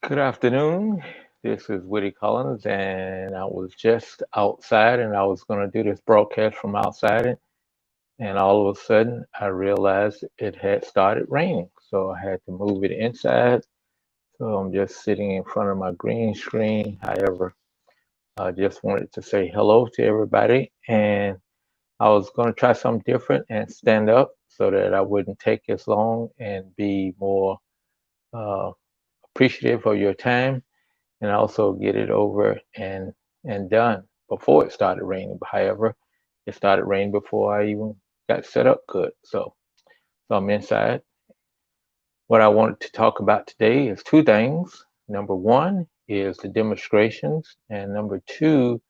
Good afternoon. This is Woody Collins, and I was just outside and I was going to do this broadcast from outside. And all of a sudden, I realized it had started raining. So I had to move it inside. So I'm just sitting in front of my green screen. However, I just wanted to say hello to everybody. And I was going to try something different and stand up so that I wouldn't take as long and be more uh, appreciative of your time and also get it over and done before it started raining. However, it started raining before I even got set up good. So I'm inside. What I wanted to talk about today is two things. Number one is the demonstrations, and number two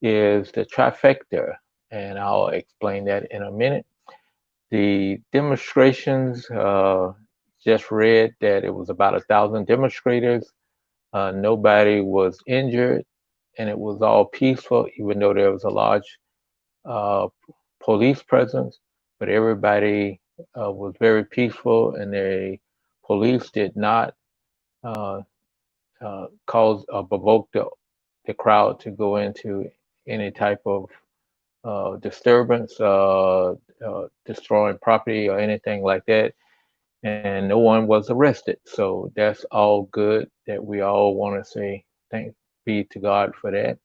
is the trifecta, and I'll explain that in a minute. The demonstrations, just read that it was about 1,000 demonstrators. Nobody was injured, and it was all peaceful, even though there was a large uh, police presence. But everybody was very peaceful, and the police did not uh, cause or provoke the crowd to go into any type of disturbance, destroying property, or anything like that. And no one was arrested. So that's all good that we all want to say thanks be to God for that.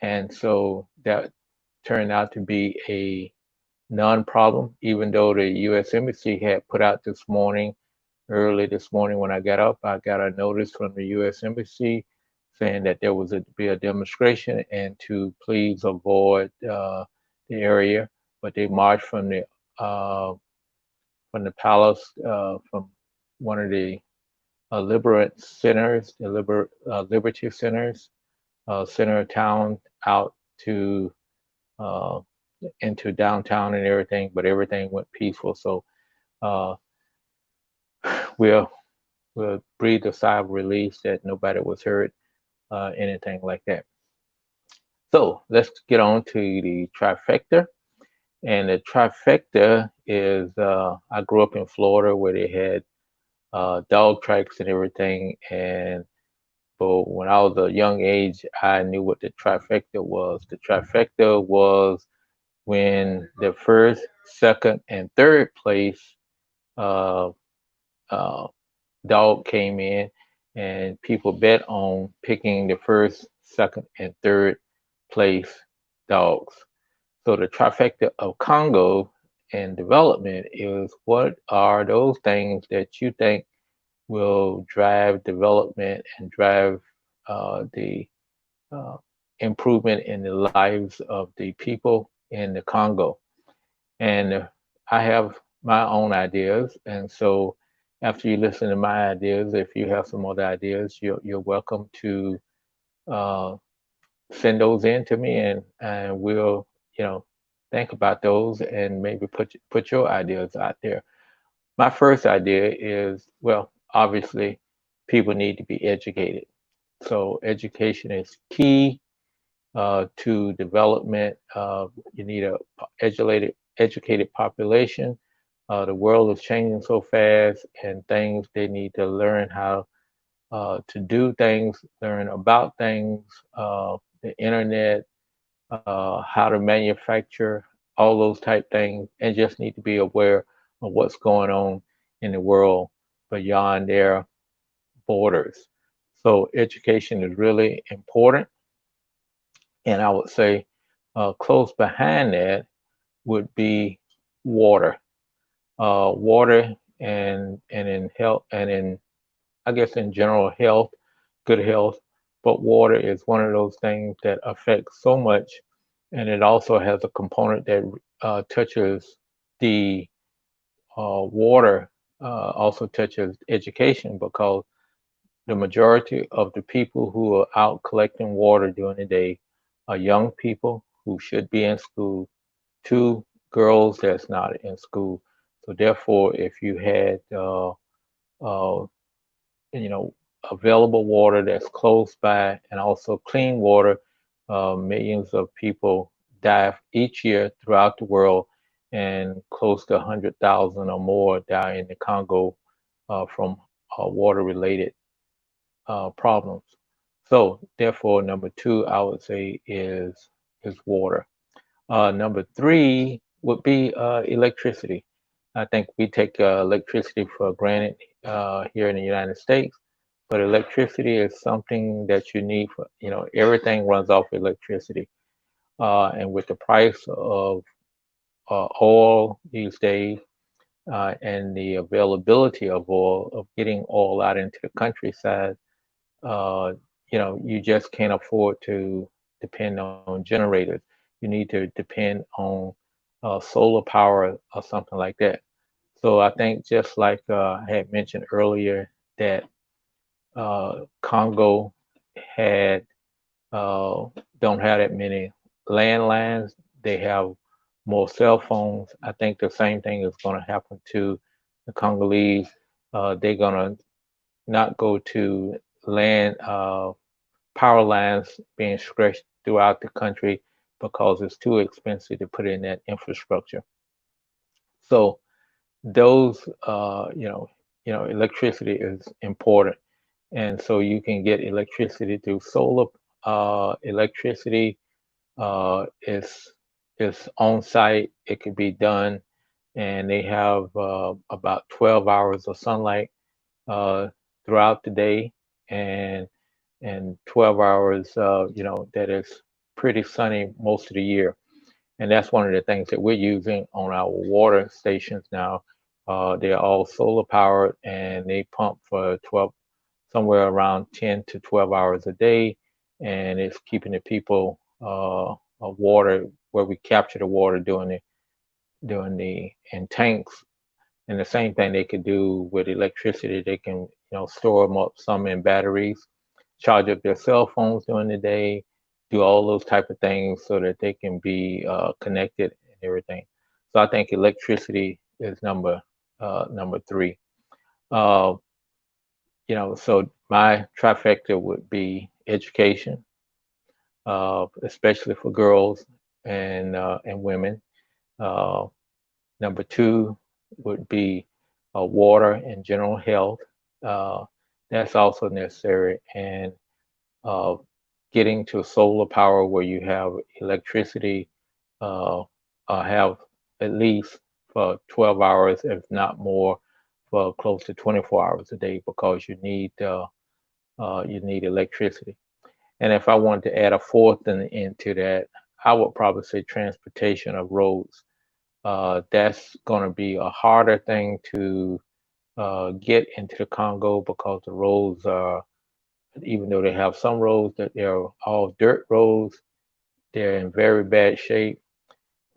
And so that turned out to be a non-problem, even though the U.S. Embassy had put out this morning, early this morning when I got up, I got a notice from the U.S. Embassy saying that there was be a demonstration and to please avoid the area. But they marched from the palace, from one of the liberate centers, the liberty centers, center of town, out to uh, into downtown and everything, but everything went peaceful. So uh, we'll we'll breathe a sigh of relief that nobody was hurt, anything like that. So let's get on to the trifecta. And the trifecta is I grew up in Florida where they had dog tracks and everything. And but when I was a young age, I knew what the trifecta was. The trifecta was when the first, second, and third place uh, uh, dog came in, and people bet on picking the first, second, and third place dogs. So the trifecta of Congo and development is what are those things that you think will drive development and drive the uh, improvement in the lives of the people in the Congo. And I have my own ideas. And so after you listen to my ideas, if you have some other ideas, you're welcome to uh, send those in to me and we'll, you know, think about those and maybe put your ideas out there. My first idea is, well, obviously people need to be educated. So education is key to development. You need a educated population. The world is changing so fast, and things they need to learn how to do things, learn about things, the internet, how to manufacture, all those type things, and just need to be aware of what's going on in the world beyond their borders. So education is really important. And I would say close behind that would be water. Water and in health and in I guess in general health, good health. But water is one of those things that affects so much, and it also has a component that touches the water. Also touches education because the majority of the people who are out collecting water during the day are young people who should be in school, two girls that's not in school. So therefore, if you had, uh, you know, available water that's close by and also clean water, millions of people die each year throughout the world, and close to 100,000 or more die in the Congo from water-related problems. So therefore, number two, I would say is water. Number three would be electricity. I think we take electricity for granted here in the United States, but electricity is something that you need for, everything runs off electricity. And with the price of oil these days, and the availability of oil, of getting oil out into the countryside, uh, you just can't afford to depend on generators. You need to depend on solar power or something like that. So I think just like I had mentioned earlier that Congo had don't have that many landlines. They have more cell phones. I think the same thing is going to happen to the Congolese. They're going to not go to land power lines being stretched throughout the country because it's too expensive to put in that infrastructure. So those, electricity is important, and so you can get electricity through solar. Electricity is on site. It could be done, and they have about 12 hours of sunlight uh, throughout the day, and 12 hours, that is pretty sunny most of the year. And that's one of the things that we're using on our water stations now. They're all solar powered, and they pump for 12, somewhere around 10 to 12 hours a day. And it's keeping the people water where we capture the water during the in tanks. And the same thing they could do with electricity. They can, store them up some in batteries, charge up their cell phones during the day, do all those type of things so that they can be connected and everything. So I think electricity is number three. Uh, so my trifecta would be education, especially for girls and women. Uh, Number two would be water and general health. Uh, that's also necessary. And uh, getting to solar power where you have electricity, uh, have at least for 12 hours, if not more, for close to 24 hours a day because you need electricity. And if I wanted to add a fourth into that, I would probably say transportation of roads. That's going to be a harder thing to get into the Congo because the roads are, even though they have some roads that they're all dirt roads, they're in very bad shape.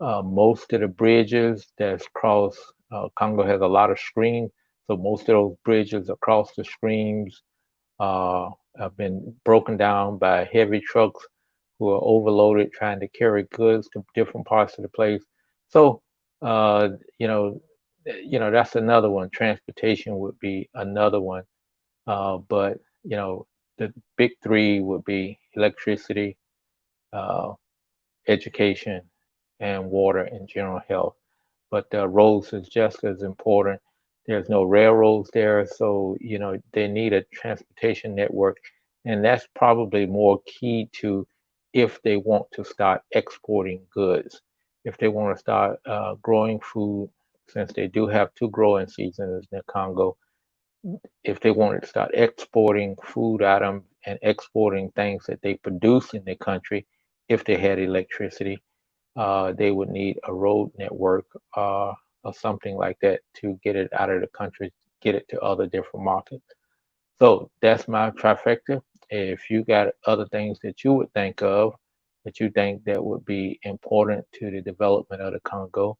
Most of the bridges that's across Congo has a lot of streams, so most of those bridges across the streams uh, have been broken down by heavy trucks who are overloaded trying to carry goods to different parts of the place. So, uh, you know, that's another one. Transportation would be another one. But the big three would be electricity, uh, education, and water and general health. But the roads is just as important. There's no railroads there, so they need a transportation network, and that's probably more key to if they want to start exporting goods. If they want to start growing food, since they do have two growing seasons in the Congo, if they wanted to start exporting food items and exporting things that they produce in the country, if they had electricity, they would need a road network or something like that to get it out of the country, get it to other different markets. So that's my trifecta. If you got other things that you would think of that you think that would be important to the development of the Congo,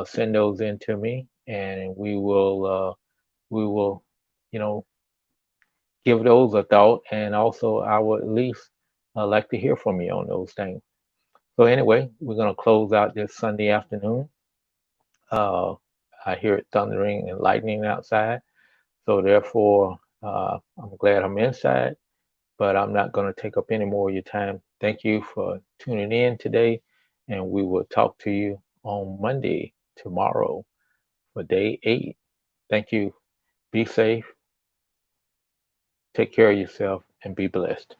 send those in to me, and we will, you know, give those a thought. And also, I would at least like to hear from you on those things. So anyway, we're gonna close out this Sunday afternoon. Uh, I hear it thundering and lightning outside, so therefore I'm glad I'm inside. But I'm not going to take up any more of your time. Thank you for tuning in today, and we will talk to you on Monday tomorrow for day 8. Thank you. Be safe. Take care of yourself and be blessed.